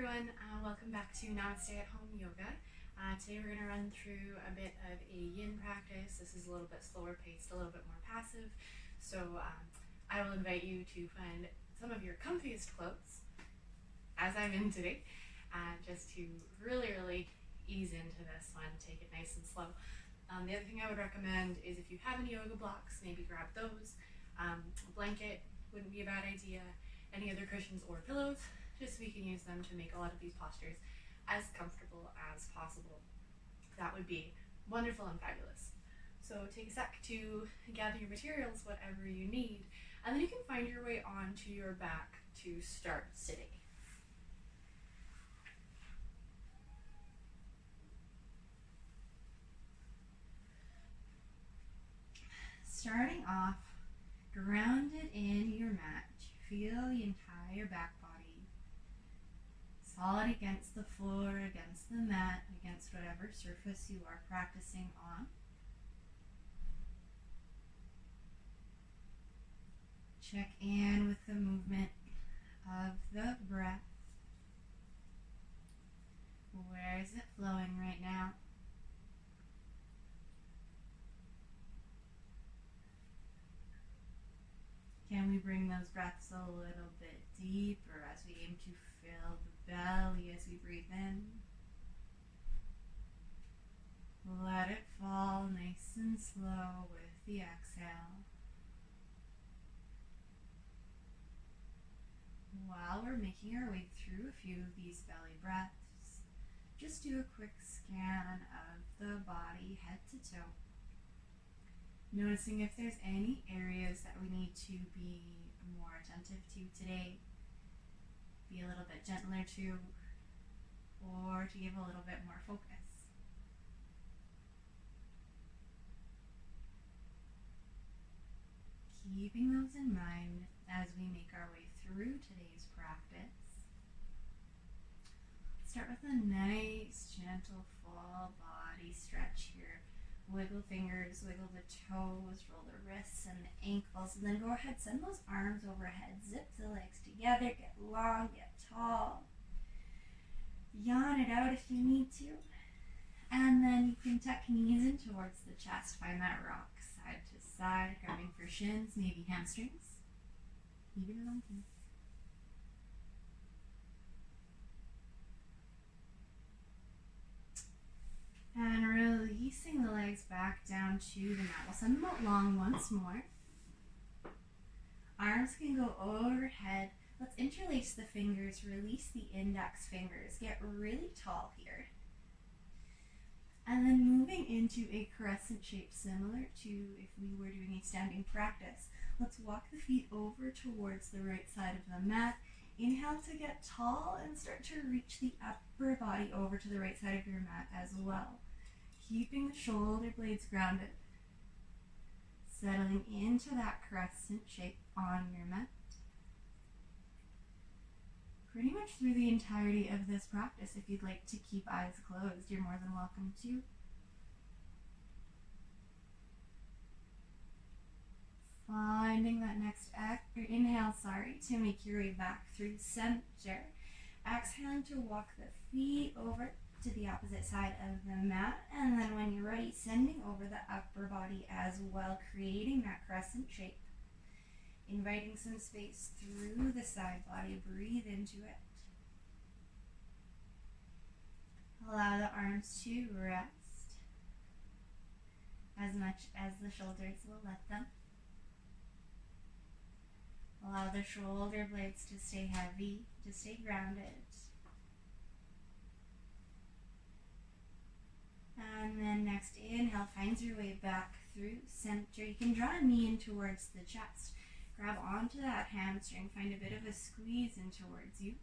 everyone, welcome back to Namaste at Home Yoga. Today we're going to run through a bit of a yin practice. This is a little bit slower paced, a little bit more passive. So I will invite you to find some of your comfiest clothes, as I'm in today, just to really ease into this one, take it nice and slow. The other thing I would recommend is if you have any yoga blocks, maybe grab those. A blanket wouldn't be a bad idea. Any other cushions or pillows, just so we can use them to make a lot of these postures as comfortable as possible. That would be wonderful and fabulous. So take a sec to gather your materials, whatever you need, and then you can find your way onto your back to start sitting. Starting off, grounded in your mat, feel the entire back body solid against the floor, against the mat, against whatever surface you are practicing on. Check in with the movement of the breath. Where is it flowing right now? Can we bring those breaths a little bit deeper as we aim to fill the belly as we breathe in? Let it fall nice and slow with the exhale. While we're making our way through a few of these belly breaths, just do a quick scan of the body head to toe. Noticing if there's any areas that we need to be more attentive to today, be a little bit gentler to, or to give a little bit more focus. Keeping those in mind as we make our way through today's practice. Start with a nice, gentle, full body stretch here. Wiggle fingers, wiggle the toes, roll the wrists and the ankles, and then go ahead, send those arms overhead, zip the legs together, get long, get tall. Yawn it out if you need to. And then you can tuck knees in towards the chest, find that rock side to side, grabbing for shins, maybe hamstrings, even a monkey. And releasing the legs back down to the mat. We'll send them out long once more. Arms can go overhead. Let's interlace the fingers, release the index fingers. Get really tall here. And then moving into a crescent shape, similar to if we were doing a standing practice. Let's walk the feet over towards the right side of the mat. Inhale to get tall and start to reach the upper body over to the right side of your mat as well. Keeping the shoulder blades grounded. Settling into that crescent shape on your mat. Pretty much through the entirety of this practice, if you'd like to keep eyes closed, you're more than welcome to. Finding that next inhale, to make your way back through center. Exhaling to walk the feet over to the opposite side of the mat, and then when you're ready, sending over the upper body as well, creating that crescent shape. Inviting some space through the side body, breathe into it. Allow the arms to rest as much as the shoulders will let them. Allow the shoulder blades to stay heavy, to stay grounded. And then next inhale finds your way back through center. You can draw a knee in towards the chest. Grab onto that hamstring, find a bit of a squeeze in towards you.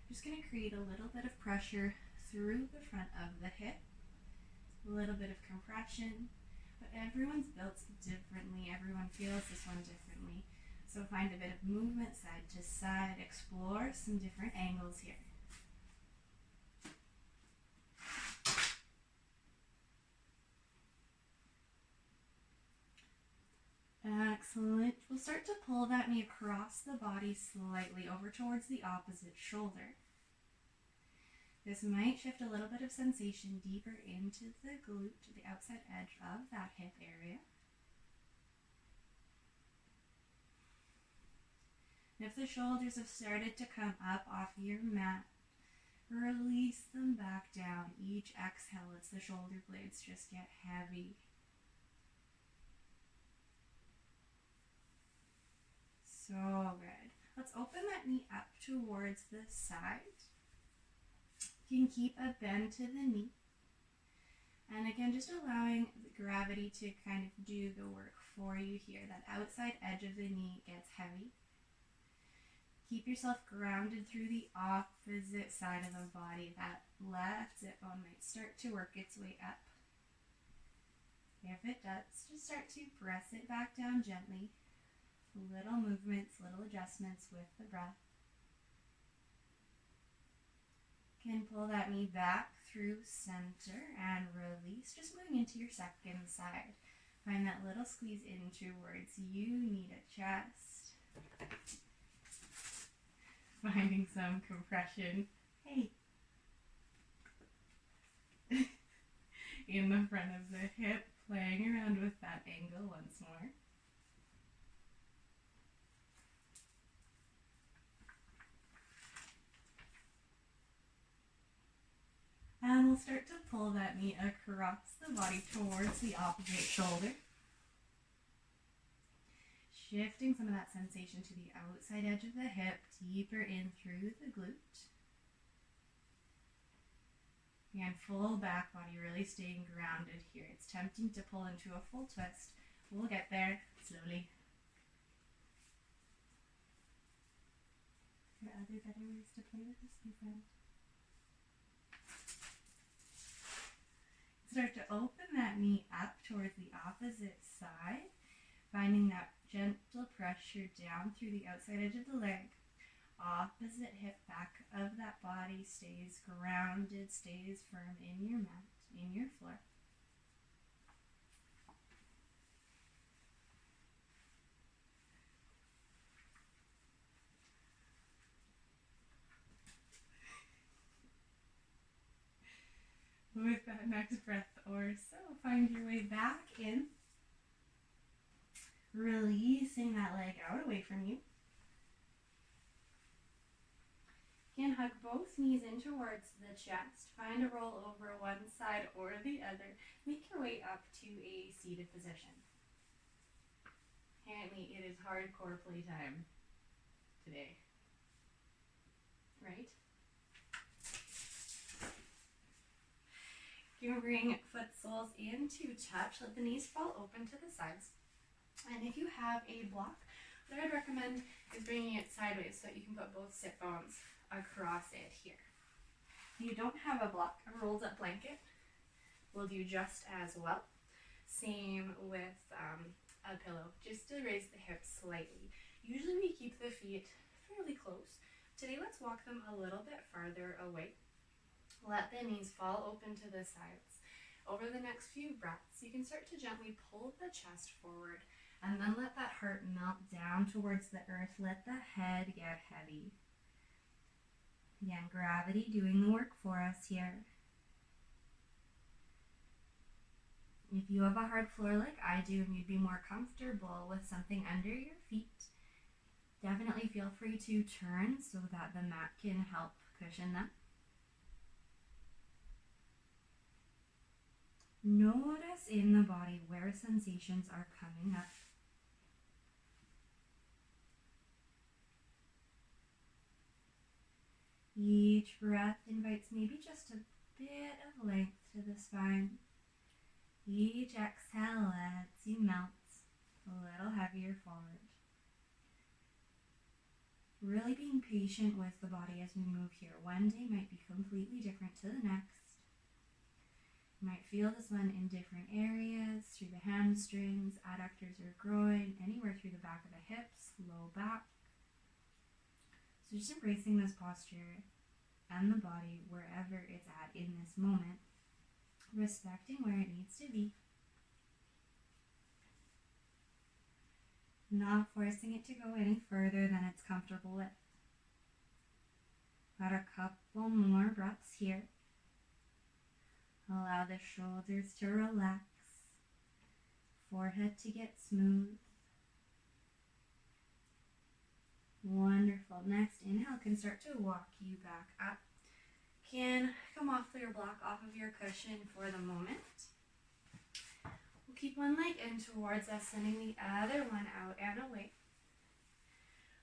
Just going to create a little bit of pressure through the front of the hip. A little bit of compression. But everyone's built differently. Everyone feels this one differently. So find a bit of movement side to side. Explore some different angles here. Excellent. We'll start to pull that knee across the body slightly over towards the opposite shoulder. This might shift a little bit of sensation deeper into the glute, to the outside edge of that hip area. If the shoulders have started to come up off your mat, release them back down. Each exhale lets the shoulder blades just get heavy. So good. Let's open that knee up towards the side. You can keep a bend to the knee. And again, just allowing the gravity to kind of do the work for you here. That outside edge of the knee gets heavy. Keep yourself grounded through the opposite side of the body. That left sit bone might start to work its way up. If it does, just start to press it back down gently. Little movements, little adjustments with the breath. Can pull that knee back through center and release, just moving into your second side. Find that little squeeze in towards you, need a chest. Finding some compression. Hey. In the front of the hip, playing around with that angle once more. And we'll start to pull that knee across the body towards the opposite shoulder. Shifting some of that sensation to the outside edge of the hip, deeper in through the glute. And full back body, really staying grounded here. It's tempting to pull into a full twist. We'll get there slowly. There are other better ways to play with this, my friend. Start to open that knee up towards the opposite side, finding that gentle pressure down through the outside edge of the leg. Opposite hip back of that body stays grounded, stays firm in your mat, in your floor. With that next breath or so, find your way back in, releasing that leg out away from you. You can hug both knees in towards the chest, find a roll over one side or the other, make your way up to a seated position. Apparently it is hardcore playtime today, right? You can bring foot soles into touch, let the knees fall open to the sides. And if you have a block, what I'd recommend is bringing it sideways so that you can put both sit bones across it here. If you don't have a block, a rolled up blanket will do just as well. Same with a pillow, just to raise the hips slightly. Usually we keep the feet fairly close. Today let's walk them a little bit farther away. Let the knees fall open to the sides. Over the next few breaths, you can start to gently pull the chest forward and then let that heart melt down towards the earth. Let the head get heavy. Again, gravity doing the work for us here. If you have a hard floor like I do and you'd be more comfortable with something under your feet, definitely feel free to turn so that the mat can help cushion them. Notice in the body where sensations are coming up. Each breath invites maybe just a bit of length to the spine. Each exhale lets you melt a little heavier forward. Really being patient with the body as we move here. One day might be completely different to the next. You might feel this one in different areas, through the hamstrings, adductors or groin, anywhere through the back of the hips, low back. So just embracing this posture and the body wherever it's at in this moment, respecting where it needs to be. Not forcing it to go any further than it's comfortable with. Got a couple couple more breaths here. Allow the shoulders to relax, forehead to get smooth. Wonderful. Next inhale can start to walk you back up. Can come off your block, off of your cushion for the moment. We'll keep one leg in towards us, sending the other one out and away.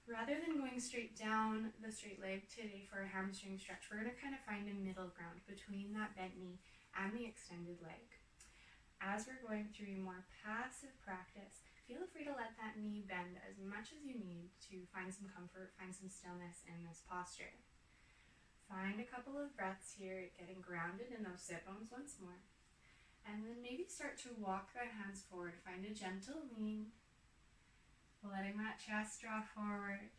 Rather than going straight down the straight leg today for a hamstring stretch, we're going to kind of find a middle ground between that bent knee and the extended leg. As we're going through a more passive practice, feel free to let that knee bend as much as you need to find some comfort, find some stillness in this posture. Find a couple of breaths here, getting grounded in those sit bones once more. And then maybe start to walk the hands forward. Find a gentle lean, letting that chest draw forward.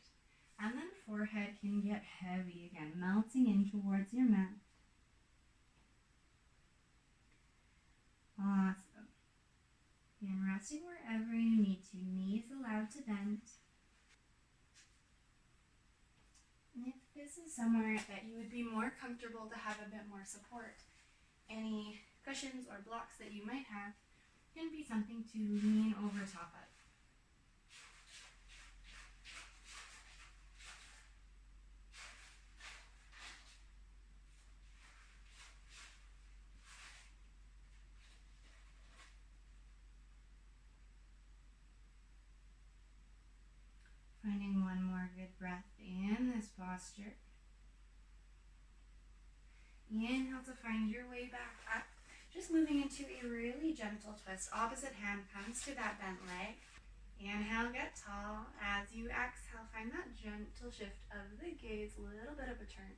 And then forehead can get heavy again, melting in towards your mat. Awesome. And resting wherever you need to. Knees allowed to bend. And if this is somewhere that you would be more comfortable to have a bit more support, any cushions or blocks that you might have can be something to lean over top of. Finding one more good breath in this posture. Inhale to find your way back up. Just moving into a really gentle twist. Opposite hand comes to that bent leg. Inhale, get tall. As you exhale, find that gentle shift of the gaze, a little bit of a turn.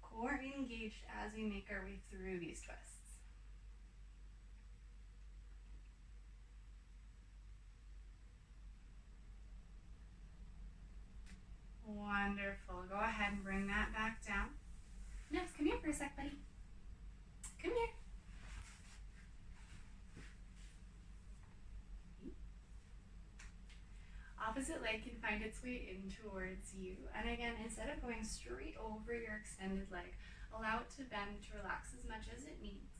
Core engaged as we make our way through these twists. Wonderful. Go ahead and bring that back down. Nevs, come here for a sec, buddy. Come here. Opposite leg can find its way in towards you. And again, instead of going straight over your extended leg, allow it to bend to relax as much as it needs.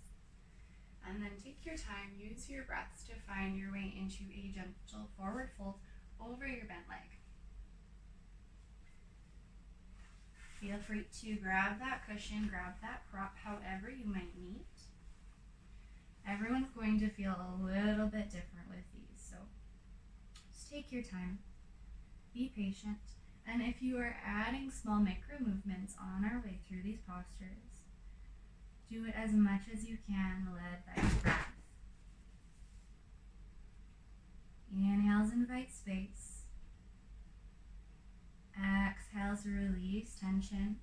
And then take your time, use your breaths to find your way into a gentle forward fold over your bent leg. Feel free to grab that cushion, grab that prop, however you might need. Everyone's going to feel a little bit different with these, so just take your time, be patient, and if you are adding small micro movements on our way through these postures, do it as much as you can, led by your breath. Inhales invite space. Exhales release tension.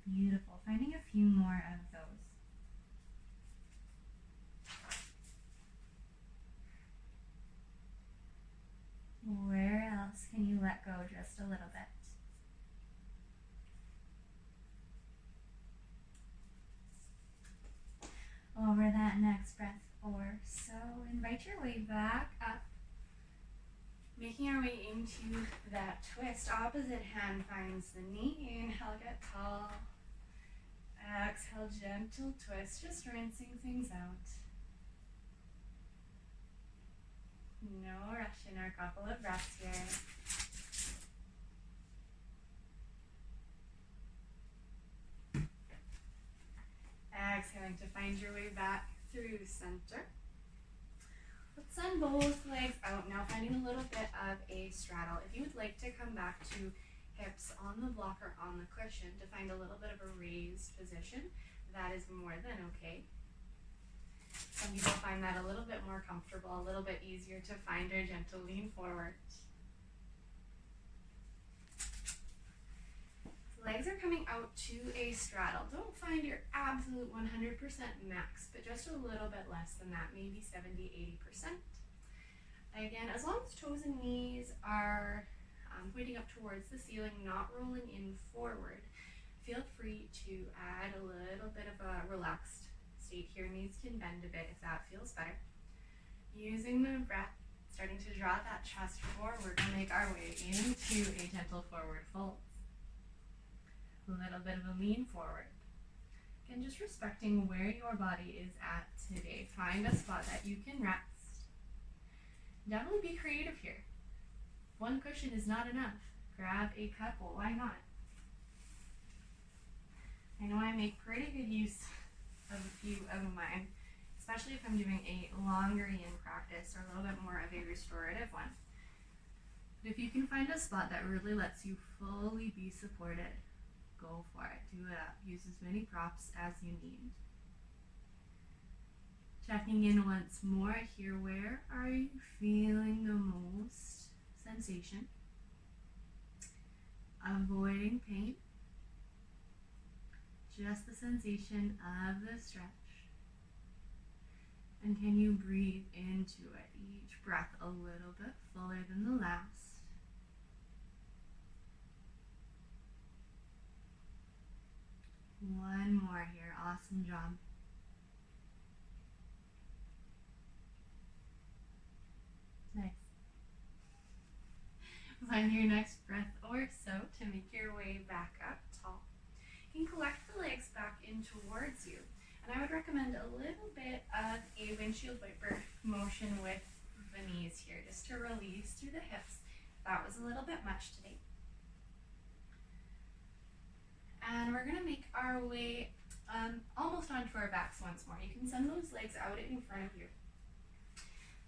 Beautiful. Finding a few more of those. Where else can you let go just a little bit? Over that next breath or so, invite your way back up. Making our way into that twist. Opposite hand finds the knee. Inhale, get tall. Exhale, gentle twist. Just rinsing things out. No rush in our couple of breaths here. Exhaling to find your way back through center. Let's send both legs out. Now finding a little bit of a straddle. If you would like to come back to hips on the block or on the cushion to find a little bit of a raised position, that is more than okay. Some people find that a little bit more comfortable, a little bit easier to find our gentle lean forward. Legs are coming out to a straddle. Don't find your absolute 100% max, but just a little bit less than that, maybe 70-80%. Again, as long as toes and knees are pointing up towards the ceiling, not rolling in forward, feel free to add a little bit of a relaxed state here. Knees can bend a bit if that feels better. Using the breath, starting to draw that chest forward, we'll make our way into a gentle gentle forward folds. A little bit of a lean forward. Again, just respecting where your body is at today. Find a spot that you can rest. Definitely be creative here. One cushion is not enough. Grab a couple, why not? I know I make pretty good use of a few of mine, especially if I'm doing a longer yin practice or a little bit more of a restorative one. But if you can find a spot that really lets you fully be supported, go for it. Do it up. Use as many props as you need. Checking in once more here. Where are you feeling the most sensation? Avoiding pain. Just the sensation of the stretch. And can you breathe into it? Each breath a little bit fuller than the last. One more here. Awesome job. Nice. Find your next breath or so to make your way back up tall. You can collect the legs back in towards you. And I would recommend a little bit of a windshield wiper motion with the knees here, just to release through the hips. That was a little bit much today. And we're gonna make our way almost onto our backs once more. You can send those legs out in front of you.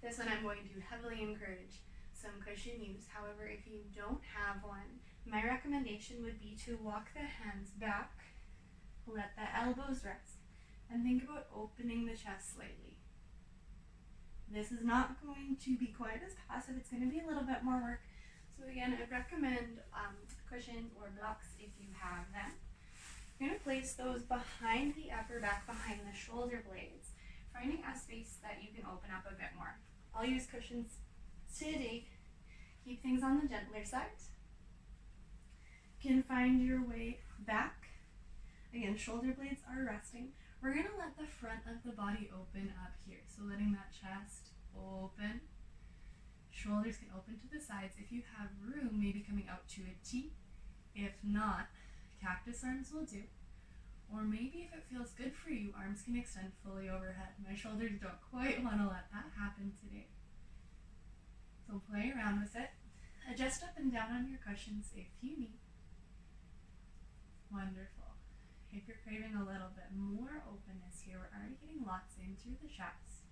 This one I'm going to heavily encourage some cushion use. However, if you don't have one, my recommendation would be to walk the hands back, let the elbows rest, and think about opening the chest slightly. This is not going to be quite as passive. It's going to be a little bit more work. So again, I'd recommend cushions or blocks if you have them. You're going to place those behind the upper back, behind the shoulder blades, finding a space that you can open up a bit more. I'll use cushions today. Keep things on the gentler side. You can find your way back. Again, shoulder blades are resting. We're going to let the front of the body open up here. So letting that chest open. Shoulders can open to the sides. If you have room, maybe coming out to a T. If not, cactus arms will do. Or maybe if it feels good for you, arms can extend fully overhead. My shoulders don't quite want to let that happen today. So play around with it. Adjust up and down on your cushions if you need. Wonderful. If you're craving a little bit more openness here, we're already getting lots in through the chest.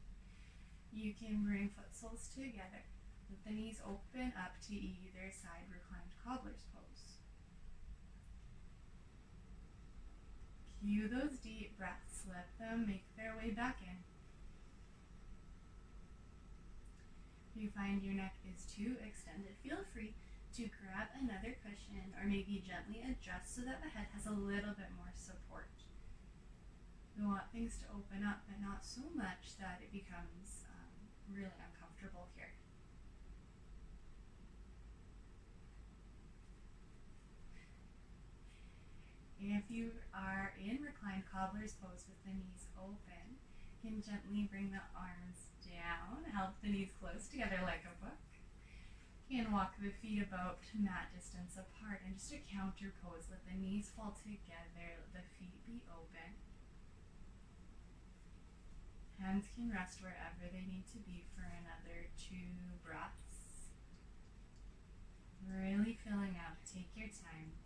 You can bring foot soles together. Let the knees open up to either side, reclined cobbler's pose. Cue those deep breaths. Let them make their way back in. If you find your neck is too extended, feel free to grab another cushion or maybe gently adjust so that the head has a little bit more support. We want things to open up, but not so much that it becomes really uncomfortable here. If you are in reclined cobbler's pose with the knees open, you can gently bring the arms down, help the knees close together like a book. You can walk the feet about mat distance apart and just a counter pose. Let the knees fall together, let the feet be open. Hands can rest wherever they need to be for another 2 breaths. Really filling up. Take your time.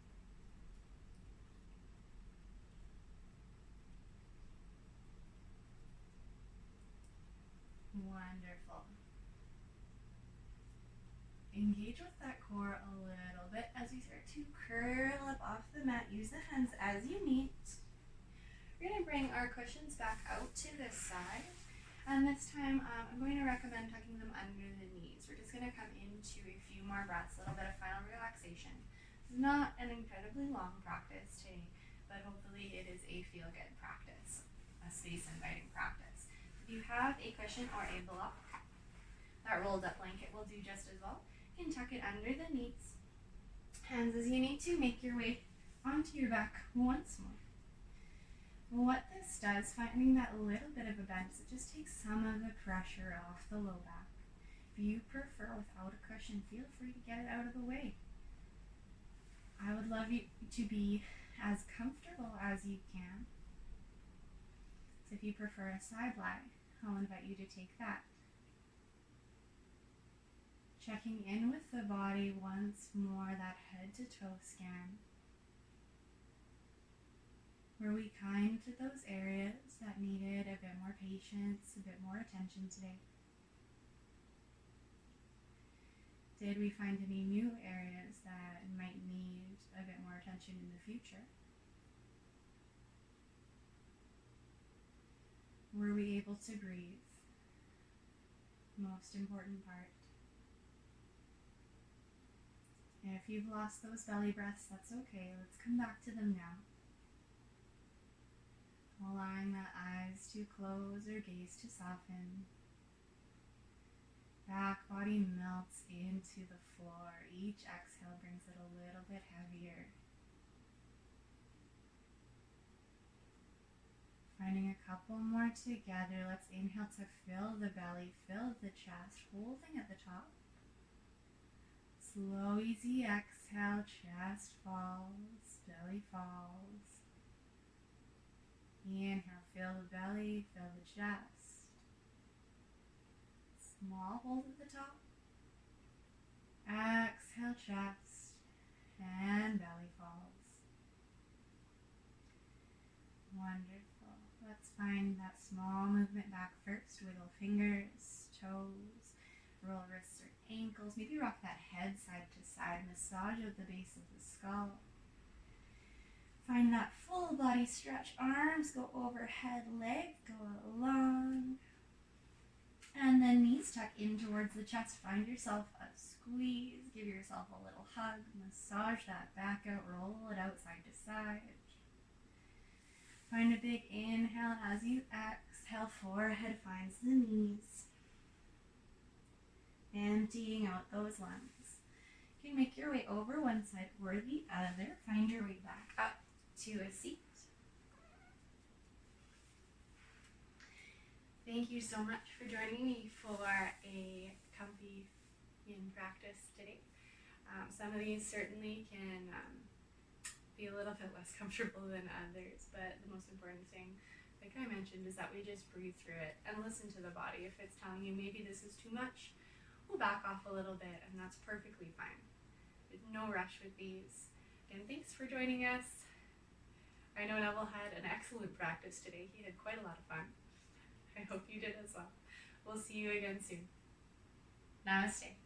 Wonderful. Engage with that core a little bit as you start to curl up off the mat. Use the hands as you need. We're going to bring our cushions back out to this side. And this time, I'm going to recommend tucking them under the knees. We're just going to come into a few more breaths, a little bit of final relaxation. It's not an incredibly long practice today, but hopefully it is a feel-good practice, a space-inviting practice. If you have a cushion or a block, that rolled up blanket will do just as well. You can tuck it under the knees. Hands as you need to, make your way onto your back once more. What this does, finding that little bit of a bend, is it just takes some of the pressure off the low back. If you prefer without a cushion, feel free to get it out of the way. I would love you to be as comfortable as you can. So if you prefer a side lie, I'll invite you to take that. Checking in with the body once more, that head to toe scan. Were we kind to those areas that needed a bit more patience, a bit more attention today? Did we find any new areas that might need a bit more attention in the future? Were we able to breathe? Most important part. If you've lost those belly breaths, that's okay. Let's come back to them now. Allowing the eyes to close or gaze to soften. Back body melts into the floor. Each exhale brings it a little bit heavier. Finding a couple more together. Let's inhale to fill the belly, fill the chest, holding at the top. Slow, easy exhale, chest falls, belly falls. Inhale, fill the belly, fill the chest. Small hold at the top. Exhale, chest, and belly falls. Wonderful. Let's find that small movement back first. Wiggle fingers, toes, roll wrists or ankles. Maybe rock that head side to side. Massage at the base of the skull. Find that full body stretch. Arms go overhead, legs go along. And then knees tuck in towards the chest. Find yourself a squeeze. Give yourself a little hug. Massage that back out. Roll it out side to side. Find a big inhale as you exhale. Forehead finds the knees. Emptying out those lungs. You can make your way over one side or the other. Find your way back up to a seat. Thank you so much for joining me for a comfy yin practice today. Some of these certainly can be a little bit less comfortable than others, but the most important thing, like I mentioned, is that we just breathe through it and listen to the body. If it's telling you maybe this is too much, we'll back off a little bit, and that's perfectly fine. There's no rush with these. And thanks for joining us. I know Neville had an excellent practice today. He had quite a lot of fun. I hope you did as well. We'll see you again soon. Namaste.